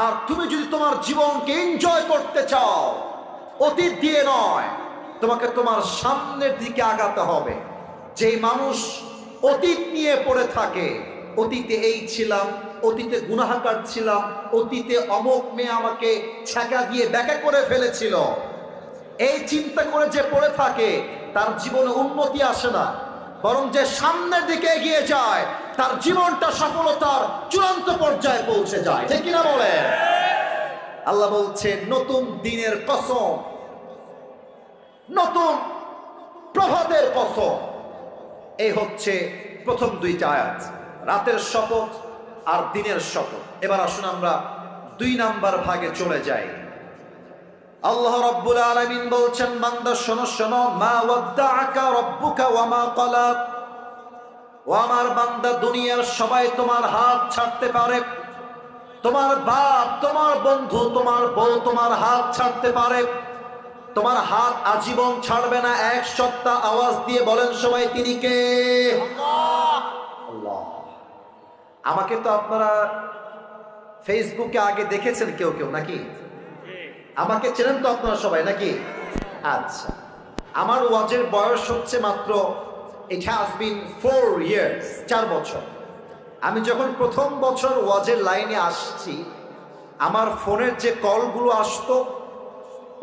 আর তুমি যদি তোমার জীবনকে এনজয় করতে চাও, অতীত দিয়ে নয়, তোমাকে তোমার সামনের দিকে আগাতে হবে। যে মানুষ অতীত নিয়ে পড়ে থাকে, অতীতে এই ছিলাম, অতীতে গুনাহগার ছিলাম, অতীতে অমুক মেয়ে আমাকে ছ্যাঁকা দিয়ে ব্যাকা করে ফেলেছিল, এই চিন্তা করে যে পড়ে থাকে, তার জীবনে উন্নতি আসে না। বরং যে সামনের দিকে এগিয়ে যায়, তার জীবনটা সফলতার চূড়ান্ত পর্যায়ে পৌঁছে যায়। ঠিক কিনা বলে? আল্লাহ বলছে নতুন দিনের কসম, নতুন প্রভাতের কসম। এই হচ্ছে প্রথম দুইটা আয়াত, রাতের শপথ আর দিনের শপথ। এবার আসুন আমরা 2 নাম্বার ভাগে চলে যাই। আল্লাহ রাব্বুল আলামিন বলছেন, বান্দা শোনো শোনো, মা ওয়াদ্দাআকা রাব্বুকা ওয়া মা ক্বালা। ও আমার বান্দা, দুনিয়ার সবাই তোমার হাত ছাড়তে পারে, তোমার বাপ, তোমার বন্ধু, তোমার বউ তোমার হাত ছাড়তে পারে, তোমার হাত আজীবন ছাড়বে না। 1 সপ্তাহ আওয়াজ দিয়ে বলেন সবাই, তিনি কে? আল্লাহ। আমাকে তো আপনারা ফেসবুকে আগে দেখেছেন কেউ কেউ নাকি? আমাকে চেনেন তো আপনারা সবাই নাকি? আচ্ছা, আমার ওয়াজের বয়স হচ্ছে মাত্র, it has been 4 years, 4 বছর। আমি যখন প্রথম বছর ওয়াজের লাইনে আসছি, আমার ফোনের যে কলগুলো আসতো,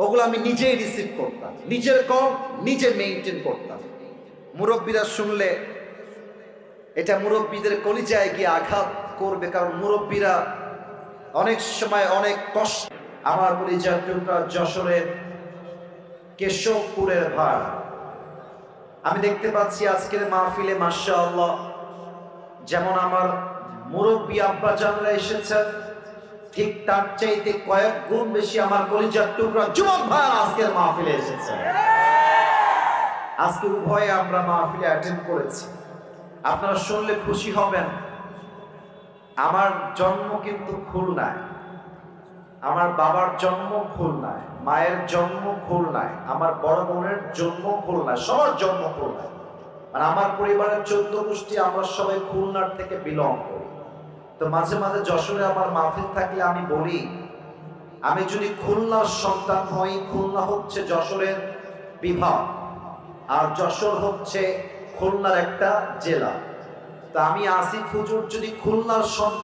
ওগুলো আমি নিজেই রিসিভ করতাম, নিজের কল নিজে মেইনটেইন করতাম। মুরব্বীরা শুনলে এটা মুরব্বীদের কলিজায় গিয়ে আঘাত করবে, কারণ মুরব্বীরা অনেক সময় অনেক কষ্ট। আমার কলিজার টুকরা যশোরের কেশবপুরের ভার, আমি দেখতে পাচ্ছি আজকের মাহফিলে মাশাআল্লাহ, যেমন আমার মুরব্বী আব্বা জানরা এসেছেন, ঠিক তার চাইতে কয়েক গুণ বেশি আমার কলিজার টুকরা যুবক ভাই আজকের মাহফিলে এসেছেন। আজকে উভয়ে আমরা মাহফিলে অ্যাটেন্ড করেছি। আপনারা শুনলে খুশি হবেন, আমার জন্ম কিন্তু খুলনায়, আমার বাবার জন্ম খুলনায়, মায়ের জন্ম খুলনায়, আমার বড় বোনের জন্ম খুলনায়, সবার জন্ম খুলনায়। আর আমার পরিবারের 14 গোষ্ঠী আমরা সবাই খুলনার থেকে বিলং করি। তো মাঝে মাঝে যশোরে আমার মাহফিল থাকলে আমি বলি, আমি যদি খুলনার সন্তান হই, খুলনা হচ্ছে যশোরের বিভাগ, আর যশোর হচ্ছে খুলনার একটা জেলা। তা আমি আসিফ হুজুর যদি খুলনার সন্তান